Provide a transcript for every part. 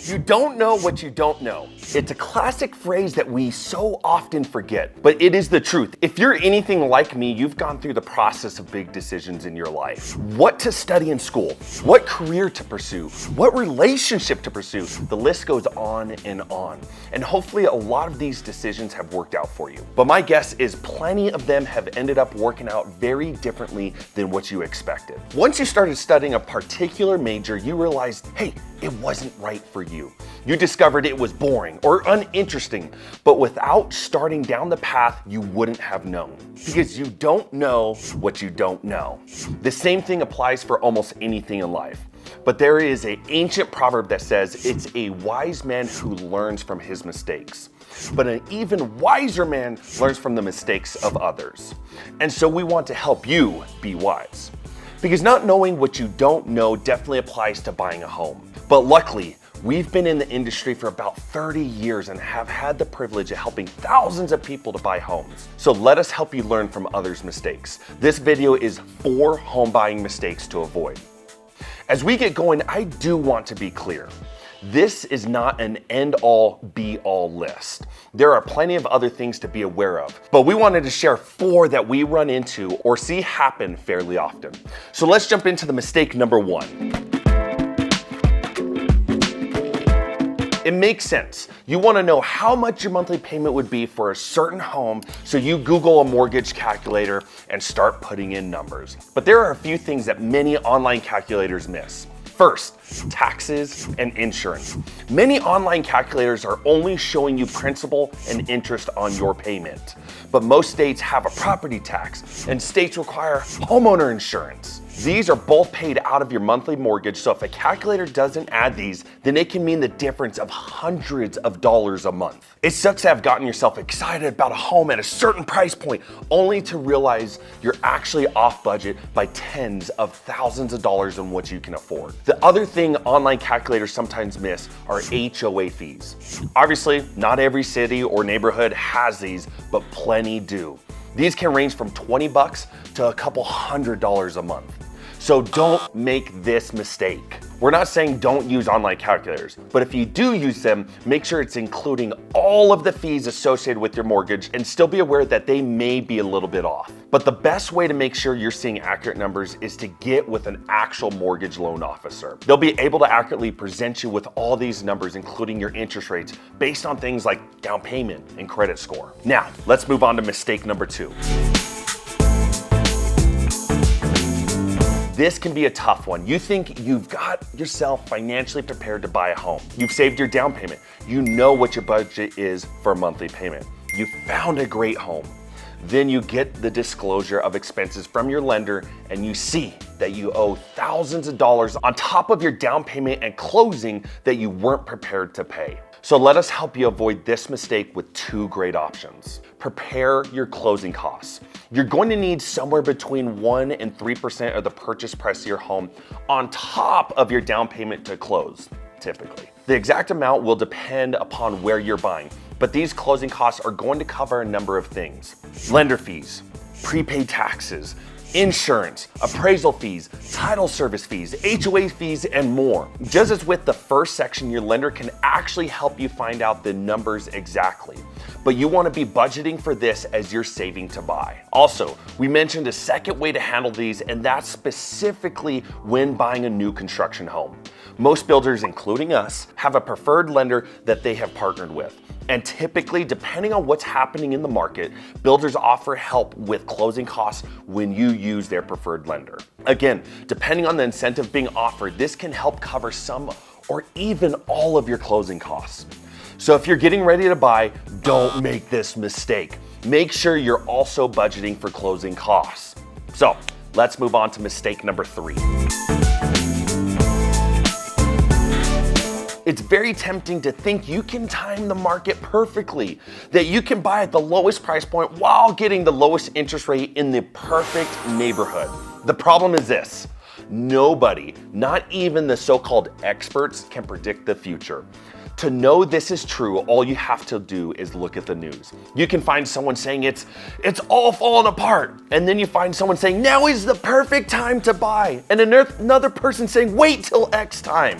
You don't know what you don't know. It's a classic phrase that we so often forget, but it is the truth. If you're anything like me, you've gone through the process of big decisions in your life. What to study in school, what career to pursue, what relationship to pursue. The list goes on and on. And hopefully a lot of these decisions have worked out for you. But my guess is plenty of them have ended up working out very differently than what you expected. Once you started studying a particular major, you realized, hey, it wasn't right for you. You discovered it was boring or uninteresting, but without starting down the path, you wouldn't have known. Because you don't know what you don't know. The same thing applies for almost anything in life. But there is an ancient proverb that says it's a wise man who learns from his mistakes. But an even wiser man learns from the mistakes of others. And so we want to help you be wise. Because not knowing what you don't know definitely applies to buying a home. But luckily, we've been in the industry for about 30 years and have had the privilege of helping thousands of people to buy homes. So let us help you learn from others' mistakes. This video is 4 home buying mistakes to avoid. As we get going, I do want to be clear. This is not an end-all, be-all list. There are plenty of other things to be aware of, but we wanted to share 4 that we run into or see happen fairly often. So let's jump into the mistake number 1. It makes sense. You want to know how much your monthly payment would be for a certain home, so you Google a mortgage calculator and start putting in numbers. But there are a few things that many online calculators miss. First, taxes and insurance. Many online calculators are only showing you principal and interest on your payment. But most states have a property tax, and states require homeowner insurance. These are both paid out of your monthly mortgage, so if a calculator doesn't add these, then it can mean the difference of hundreds of dollars a month. It sucks to have gotten yourself excited about a home at a certain price point, only to realize you're actually off budget by tens of thousands of dollars on what you can afford. The other thing online calculators sometimes miss are HOA fees. Obviously, not every city or neighborhood has these, but plenty do. These can range from $20 to a couple $100 a month. So don't make this mistake. We're not saying don't use online calculators, but if you do use them, make sure it's including all of the fees associated with your mortgage and still be aware that they may be a little bit off. But the best way to make sure you're seeing accurate numbers is to get with an actual mortgage loan officer. They'll be able to accurately present you with all these numbers, including your interest rates, based on things like down payment and credit score. Now, let's move on to mistake number 2. This can be a tough one. You think you've got yourself financially prepared to buy a home. You've saved your down payment. You know what your budget is for a monthly payment. You found a great home. Then you get the disclosure of expenses from your lender and you see that you owe thousands of dollars on top of your down payment and closing that you weren't prepared to pay. So let us help you avoid this mistake with 2 great options. Prepare your closing costs. You're going to need somewhere between 1 and 3% of the purchase price of your home on top of your down payment to close, typically. The exact amount will depend upon where you're buying, but these closing costs are going to cover a number of things. Lender fees, prepaid taxes, insurance, appraisal fees, title service fees, HOA fees, and more. Just as with the first section, your lender can actually help you find out the numbers exactly. But you want to be budgeting for this as you're saving to buy. Also, we mentioned a second way to handle these, and that's specifically when buying a new construction home. Most builders, including us, have a preferred lender that they have partnered with. And typically, depending on what's happening in the market, builders offer help with closing costs when you use their preferred lender. Again, depending on the incentive being offered, this can help cover some or even all of your closing costs. So if you're getting ready to buy, don't make this mistake. Make sure you're also budgeting for closing costs. So let's move on to mistake number 3. It's very tempting to think you can time the market perfectly, that you can buy at the lowest price point while getting the lowest interest rate in the perfect neighborhood. The problem is this: nobody, not even the so-called experts, can predict the future. To know this is true, all you have to do is look at the news. You can find someone saying it's all falling apart, and then you find someone saying now is the perfect time to buy, and another person saying wait till X time.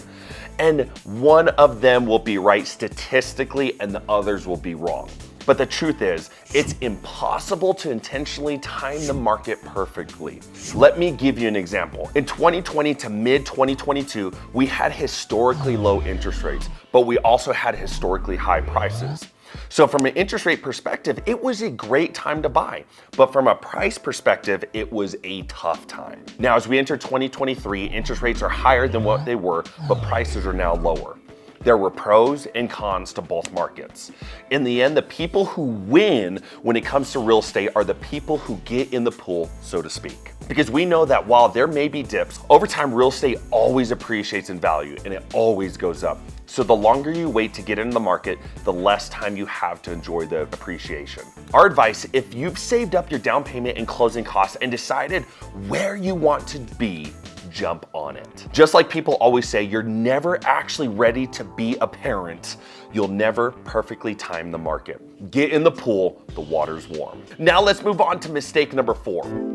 and one of them will be right statistically and the others will be wrong. But the truth is, it's impossible to intentionally time the market perfectly. Let me give you an example. In 2020 to mid-2022, we had historically low interest rates, but we also had historically high prices. So from an interest rate perspective, it was a great time to buy. But from a price perspective, it was a tough time. Now, as we enter 2023, interest rates are higher than what they were, but prices are now lower. There were pros and cons to both markets. In the end, the people who win when it comes to real estate are the people who get in the pool, so to speak. Because we know that while there may be dips, over time real estate always appreciates in value and it always goes up. So the longer you wait to get into the market, the less time you have to enjoy the appreciation. Our advice, if you've saved up your down payment and closing costs and decided where you want to be, jump on it. Just like people always say, you're never actually ready to be a parent. You'll never perfectly time the market. Get in the pool, the water's warm. Now let's move on to mistake number 4.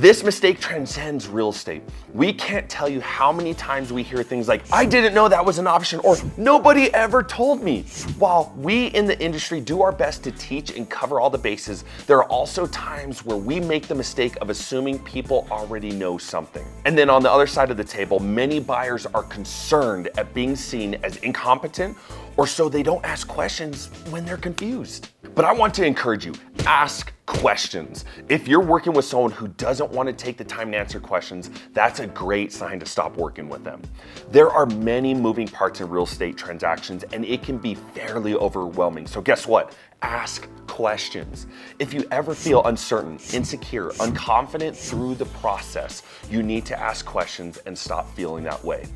This mistake transcends real estate. We can't tell you how many times we hear things like, I didn't know that was an option, or nobody ever told me. While we in the industry do our best to teach and cover all the bases, there are also times where we make the mistake of assuming people already know something. And then on the other side of the table, many buyers are concerned at being seen as incompetent, or so they don't ask questions when they're confused. But I want to encourage you, ask questions. If you're working with someone who doesn't want to take the time to answer questions, that's a great sign to stop working with them. There are many moving parts in real estate transactions and it can be fairly overwhelming. So guess what? Ask questions. If you ever feel uncertain, insecure, unconfident through the process, you need to ask questions and stop feeling that way.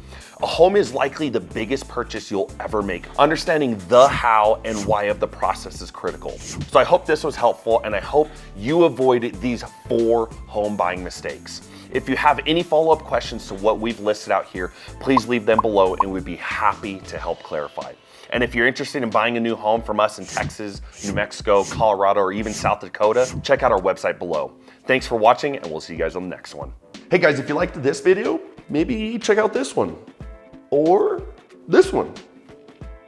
A home is likely the biggest purchase you'll ever make. Understanding the how and why of the process is critical. So I hope this was helpful and I hope you avoided these 4 home buying mistakes. If you have any follow-up questions to what we've listed out here, please leave them below and we'd be happy to help clarify. And if you're interested in buying a new home from us in Texas, New Mexico, Colorado, or even South Dakota, check out our website below. Thanks for watching and we'll see you guys on the next one. Hey guys, if you liked this video, maybe check out this one or this one.